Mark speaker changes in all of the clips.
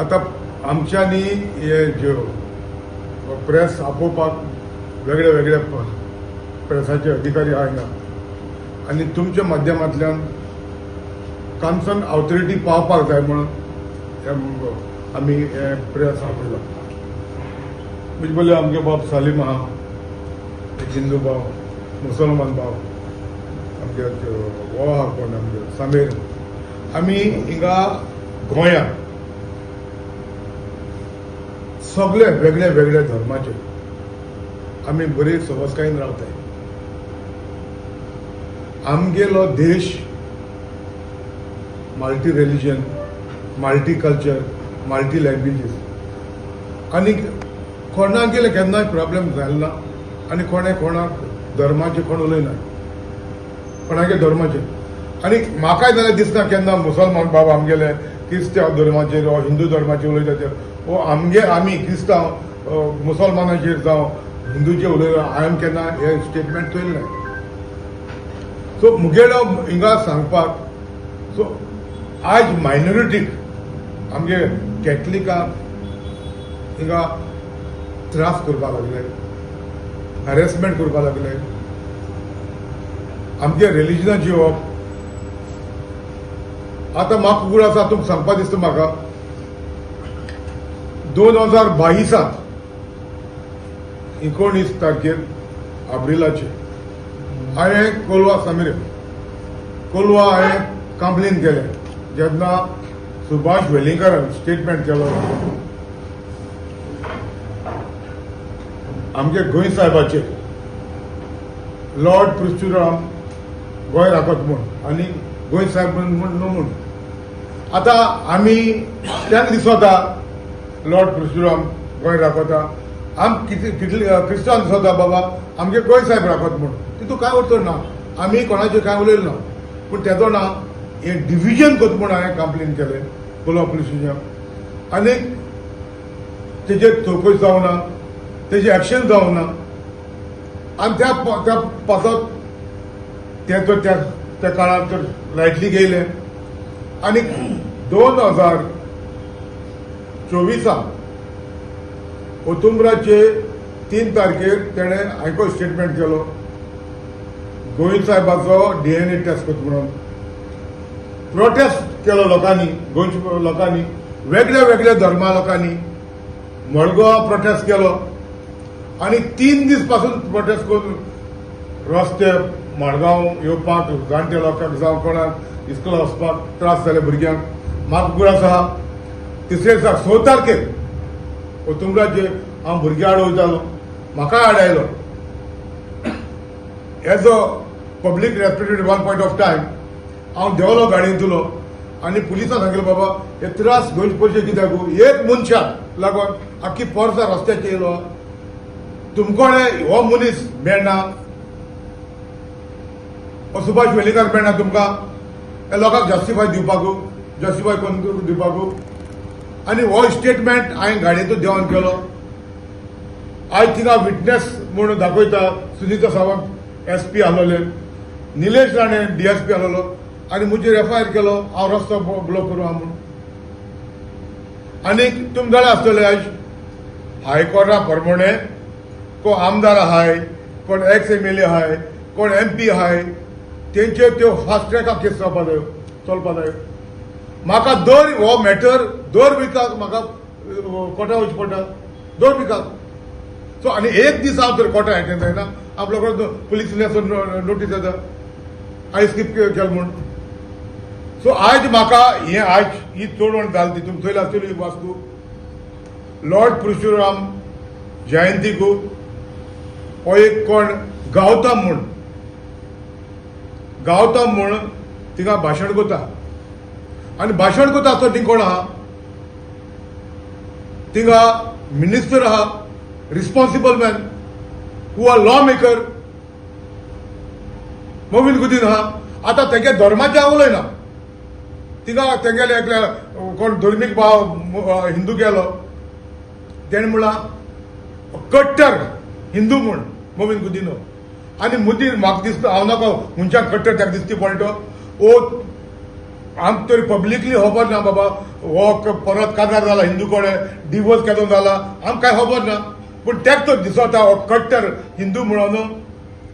Speaker 1: आता आमच्यांनी हे ज्यो प्रेस आपोवपाक वेगळे वेगळे प्रेसाचे अधिकारी हांगा आनी तुमच्या माध्यमांतल्यान कन्सर्न ऑथॉरिटी पावपाक जाय म्हणून आमी हे प्रेस आपयला. म्हणजे बोले आमगे बाब सालीम आहा, एक हिंदू भाव, मुसलमान भाव, आमगे वो आहा कोण आमगे समीर. आमी हिंगा गोंयांत सगळे वेगळे वेगळे धर्माचे आमी बरी सवस्कायेन रावताय. आमगेलो देश multi religion, multi culture, multi languages आनी कोणाक गेले केन्नाय प्रॉब्लेम जायना ना आनी कोणाक धर्माचे कोण उलयना कोणागे धर्माचे. आनी म्हाकाय जाल्यार दिसना केन्ना मुसलमान बाब आमगेले क्रिस्तांव धर्माचेर वा हिंदू धर्माचेर उलयता वो आमी क्रिस्तांव मुसलमानाचेर जावं हिंदूचे उलयता हांवें केन्ना हे स्टेटमेंट चोयलें ना. सो मुगेलो हिंगा सांगपाक सो आज मायनॉरिटीक आमगे कॅथलिकांक हिंगा त्रास करपाक लागले, हॅरेसमेंट करपाक लागले, आमगे रिलिजनाची हो आता म्हाका गुड आसा तुमकां सांगपाक दिसता म्हाका 2022 19 तारखेर एप्रिलाचे हांवें कोलवा हांवें कंप्लेन केलें जेन्ना सुभाष वेलिंगरान स्टेटमेंट केलो आमगे गोंय साहेबाचेर लॉर्ड पृथ्वीराम गोंय राखत म्हूण आनी गोंय साहेब म्हूण न्हू म्हूण. आतां आमी तेन्ना दिसता लॉर्ड पृथ्वीराम गोंय राखता, आम कितले क्रिस्तांव दिसता बाबा आमगे गोंय साहेब राखत म्हूण. तितून कांय अर्थ ना, आमी कोणाचें कांय उलयलें ना. पूण तेजो ना हे डिव्हिजन करता म्हूण हांवें कंप्लेन केलें कोलवा पुलीस स्टेशनाक आनी तेजेर चवकशी जावना, तेजें एक्शन जावना आनी त्या पासत त्या काळार तर लायटली गेले. आनी 2024 ऑक्टोबराचे 3 तारखेर तेणें हायकोर्ट स्टेटमेंट केलो गोंय साहेबाचो DNA टेस्ट करता म्हणून. प्रोटेस्ट केलो लोकांनी, गोंयच्या लोकांनी, वेगळ्या वेगळ्या धर्मा लोकांनी मडगांव प्रोटेस्ट केलो आनी 3 दीस पासून प्रोटेस्ट करून रस्ते मडगांव येवपाक जाणटे लोकांक जावं कोणाक इस्कॉला वचपाक त्रास जाले भुरग्यांक. म्हाका गुड आसा 6 तारखेर ऑक्टोबराचे हांव भुरग्यां आडवयतालो, म्हाकाय आडायलो as a public respected one point of time. हांव देंवलो गाडयेंतलो आनी पुलिसांक सांगलें बाबा हे त्रास घेवचे पडचे कित्याक एक मनशाक लागून आख्खी पोरसां रस्त्याचेर येयलो. तुमकोणे हो मनीस मेळना, सुभाष वेलिंगर मेळना तुमकां, हे लोकांक जस्टिफाय करून दिवपाक आनी हो स्टेटमेंट हांवें गाडयेंतूच देंवन केलो. आयज थिंगा विटनेस म्हूण दाखयता सुनीता सावंत SP आहलोले, निलेश राणे DSP आहलोलो आनी म्हजेर FIR केलो हांव रस्तो ब्लॉक करूं हा म्हूण. आनी तुमी जाणा आसतले आयज हायकोर्टा प्रमाणे कोण आमदार आहाय, कोण एक्स MLA आहाय, कोण MP आहाय, तेंचेर त्यो फास्ट ट्रॅकाक केस जावपा जायो, चलपा जायो. म्हाका दर हो मॅटर दर विकाक म्हाका कोर्टा वचचें पडटा, दर विकाक. सो आनी एक दीस हांव तर कोर्टा एटेंड जायना, आपलो पुलीस नोटीस येता हांवें स्कीप केलें म्हूण. सो आयज म्हाका हें आयज ही चोडवण जाली ती तुमी चोयली आसतली वास्तू लॉर्ड पृथ्वीराम जयंतीकू हो एक कोण गावतम म्हूण थिंगा भाशण करता आनी भाशण करता आसतना थिंग कोण आहा, थिंगा मिनिस्टर आहा, responsible man who are lawmaker Mauvin Godinho आहा. आतां तेगे धर्माचें हांव उलयना, थिंगा तेगेले एकल्या कोण धर्मीक भाव हिंदू गेलो तेणें म्हणला कट्टर हिंदू म्हूण मोविन गुदीनो आनी मुदीर म्हाका दिसता हांव नाका मनशाक कट्टर ताका दिसती पळय तो आमकां तरी पब्लिकली खबर ना बाबा हो परत कागार जाला हिंदू कडेन डिवोर्स केदो जाला आमकां कांय खबर ना पूण तेच तो दिसता हो कट्टर हिंदू म्हणून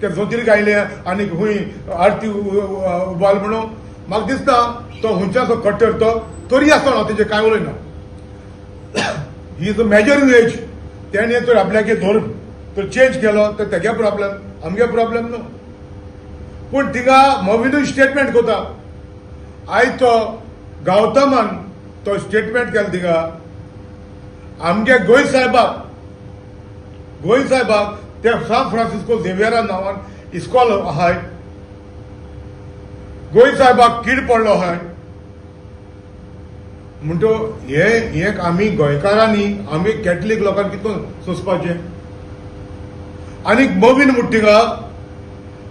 Speaker 1: ते जोतीर गायले आनी खूंय आरती उबाल म्हणून म्हाका दिसता तो खंयच्याचो कट्टर तो तरी आसतना हांव तेजें कांय उलयना he is a major in age तेणे तर आपल्याक धरून तो चेंज केलो तर तेगे प्रॉब्लेम आमगे प्रॉब्लेम न्हू पूण थिंगा मोविनूय स्टेटमेंट कोता आयज तो गौतमान तो स्टेटमेंट केलो थिंगा आमगे गोंय साहेबाक ते सान फ्रांसिस्को झेवियरा नांवान इस्कॉल आहाय गोंय साहेबाक कीड पडलो आहाय म्हणटो हे आमी गोंयकारांनी आमी कॅथलीक लोकांनी कितून सोंसपाचें आनीक मोवीन म्हणटा थिंगा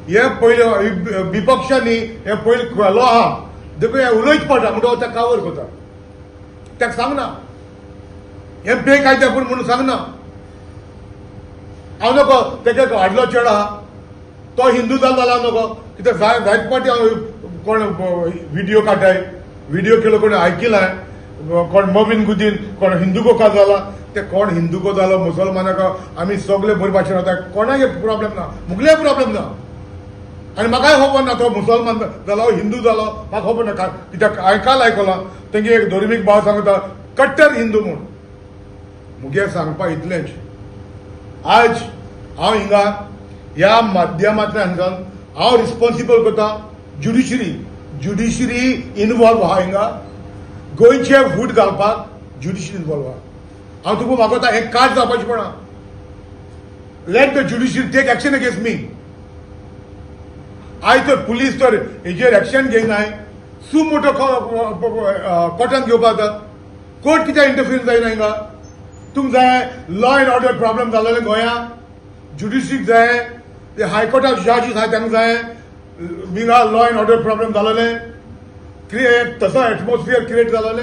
Speaker 1: हे पयले विपक्षांनी हे पयले केलो आहा देखून हे उलयच पडटा म्हणटो ते कावर करता ताका सांगना हे बेकायदेपूर म्हणून सांगना हांव नको तेका हाडलो चेड आहा तो हिंदू जालो जाल्यार नको कित्याक जायते फावटी हांव कोण व्हिडिओ काडटाय व्हिडिओ केलो कोणी आयकिलाय कोण मोवीन गुदीन कोण हिंदूको का जाला ते कोण हिंदूको जालो मुसलमानाक आमी सगळे बरे भाशेन वता कोणागे प्रॉब्लेम ना मुगले प्रॉब्लेम ना आनी म्हाकाय खबर ना तो मुसलमान जालो हिंदू जालो म्हाका खबर ना कित्याक हांवें काल आयकलां तेंगे एक धर्मीक भाव सांगता कट्टर हिंदू म्हूण मुगे सांगपा इतलेंच आज हांव हिंगा ह्या माध्यमांतल्यान हांव रिस्पॉन्सिबल करता ज्युडिशरी इनवॉल्व आहा हिंगा गोंयचे फूट घालपाक ज्युडिशरी इनवॉल्व आहा हांव तुका मागता हें काट जावपाचें पडना let the judiciary take action against me आयज तर पुलीस तर हेजेर एक्शन घेयनाय सू मोठो कोर्टान घेवपाक जाता कोर्ट कित्याक इंटरफियरन्स जायना हिंगा तुमकां जाय लॉ एंड ऑर्डर प्रॉब्लेम जालोले गोंयांत ज्युडिशरीक जाय ते हायकोर्टाक जजीस आहाय तांकां जाय हिंगा लॉ एंड ऑर्डर प्रॉब्लेम जालोले क्रिएट तसो एटमॉस्फियर क्रिएट जालोले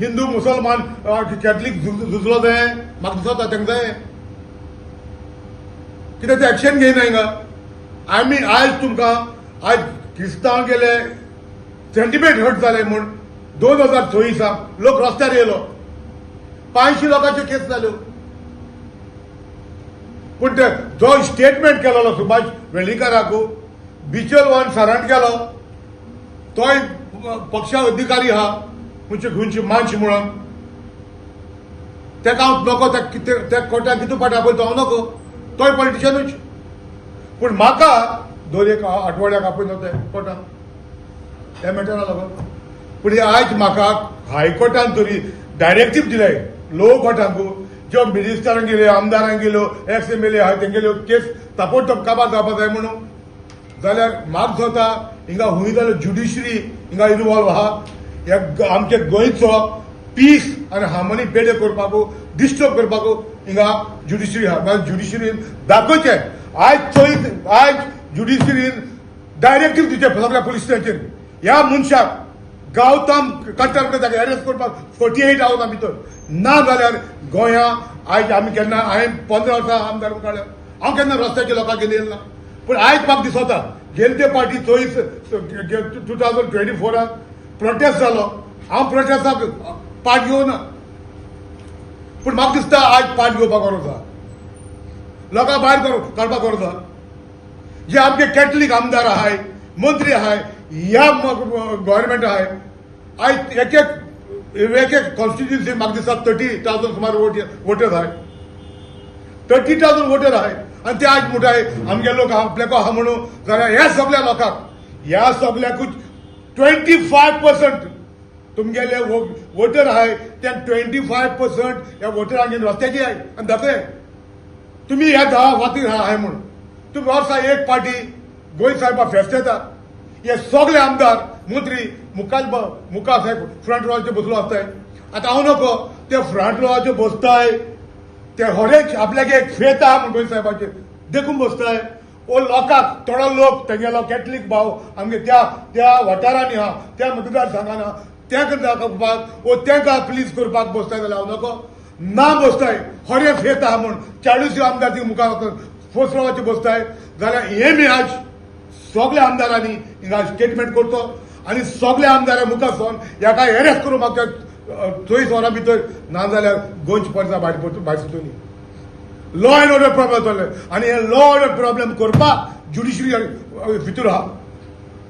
Speaker 1: हिंदू मुसलमान कॅथलीक झुजलो जाय म्हाका दिसता तांकां जाय कित्याक ते एक्शन घेयना हिंगा आमी आयज तुमकां आयज क्रिस्तांव गेले सेंटिमेंट हर्ट जाले म्हूण 2024 लोक रस्त्यार येयलो 500 लोकांच्यो केस जाल्यो पूण ते जो स्टेटमेंट केलोलो सुभाष वेळीकाराक बिचल वन सरांट केलो तोय पक्षा अधिकारी आहा खंयची मानश म्हणून तेका हांव नको त्या कोर्टाक कितू पाटा पळय तो नको तोय पॉलिटिशियनूच पूण म्हाका 2 आठवड्याक आपयलो ते कोर्टान त्या मॅटरा लागून पूण आयज म्हाका हायकोर्टान तरी डायरेक्टीव दिलाय लो कोर्टाक ज्यो मिनिस्टरांक गेल्यो आमदारांक गेल्यो एक्स MLA आहाय तेंगेल्यो केस ताबडतोब काबार जावपा जाय म्हणून जाल्यार म्हाका जाता हिंगा हुंय जाल्यार ज्युडिशरी हिंगा इनवॉल्व आहा आमचे गोंयचो पीस आनी हार्मोनी बेडे करपाक डिस्टर्ब करपाक हिंगा ज्युडिशरी आहा नाजाल्यार ज्युडिशरीन दाखोवचें आयज ज्युडिशरीन डायरेक्टीव दिवचे सगळ्या पुलीस स्टेशनाचेर ह्या मनशाक गावताम कट्टर ताका एरेस्ट करपाक 48 आवर्सां भितर ना जाल्यार गोंया आयज आमी केन्ना हांवें 15 वर्सां आमदार काडल्या हांव केन्ना रस्त्याच्या लोकांक गेलें ना पूण आयज म्हाका दिसता गेले ते पार्टी 2024 प्रोटेस्ट जालो हांव प्रोटेस्टाक पार्ट घेवना पूण म्हाका दिसता आयज पार्ट घेवपाक गरज आहा लोकांक भायर काडपाक गरज आहा जे आमचे कॅथलीक आमदार आहाय मंत्री आहाय ह्या गव्हर्मेंट आहाय आयज एक कॉन्स्टिट्युन्सी म्हाका दिसता 30,000 सुमार वोटर आहाय 30,000 वोटर आहाय आनी ते आयज म्हणटाय आमगे लोक आपल्याको आहा म्हणून जाल्यार ह्या सगळ्या लोकांक ह्या सगळ्याकूच 25% तुमगेले वोटर आहाय त्या 25% ह्या वोटरांक रस्त्याची आहाय आनी दाखय तुमी ह्या 10 वातीर आहाय म्हणून तुमी वर्सा एक पार्टी गोंय साहेबा फेस्त येता हे सगळे आमदार मंत्री मुखार साहेब फ्रंट रोवाचेर बसलो आसताय आतां हांव नको ते फ्रंट रोवाचेर बसताय ते हरेक आपल्याक एक फेत आहा म्हण गोंय साहेबाचेर देखून बसताय ओ लोकांक थोडो लोक तेगेलो कॅथलीक भाव आमगे त्या वाठारांनी आहा त्या मतदारसंघान आहा तांकां दाखोवपाक ओ तांकां प्लीज करपाक बसताय जाल्यार हांव नको ना बसताय खरें फेत आहा म्हूण 40 आमदार ती मुखार फर्स्ट रोवाचेर बसताय जाल्यार हे मी आज सगळ्या आमदारांनी हिंगा स्टेटमेंट करतो आनी सगळे आमदार मुखार सोन ह्या काय एरेस्ट करून म्हाका चोवीस वरां भितर ना जाल्यार गोंयची परिस्थिती भायर सुटली लॉ अँड ऑर्डर प्रॉब्लेम जातले आनी हे लॉ ऑर्डर प्रॉब्लेम करपाक ज्युडिशरी भितर आहा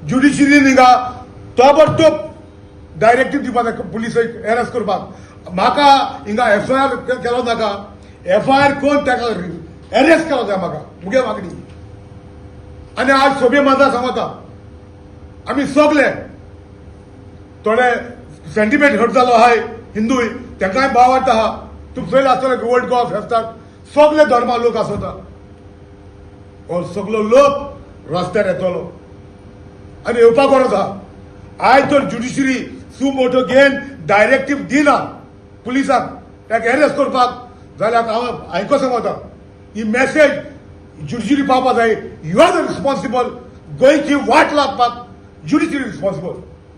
Speaker 1: ज्युडिशरीन हिंगा ताबडतोब डायरेक्टीव दिवपाक पुलीस एरेस्ट करपाक म्हाका हिंगा एफआयआर केलो नाका एफआयआर कोण ताका एरेस्ट केलो जाय म्हाका मुगे मागणी आनी आज सगळे माझा सांगता आमी सगळे थोडे सेंटिमेंट हर्ट जालो आहाय हिंदूय तांकांय भाव वाटता आहा तुमी पयलें आसतलें वर्ल्ड कप फेस्ताक सगळे धर्मा लोक आसता हो सगळो लोक रस्त्यार येतलो आनी येवपाक गरज आहा आयज तर ज्युडिशरी सू मोटो घेवन डायरेक्टीव दिना पुलिसाक ताका एरेस्ट करपाक जाल्यार हांव आयको सांगता ही मेसेज ज्युडिशरी पावपाक जाय यू आर द रिस्पॉन्सिबल गोंयची वाट लागपाक ज्युडिशरी रिस्पॉन्सिबल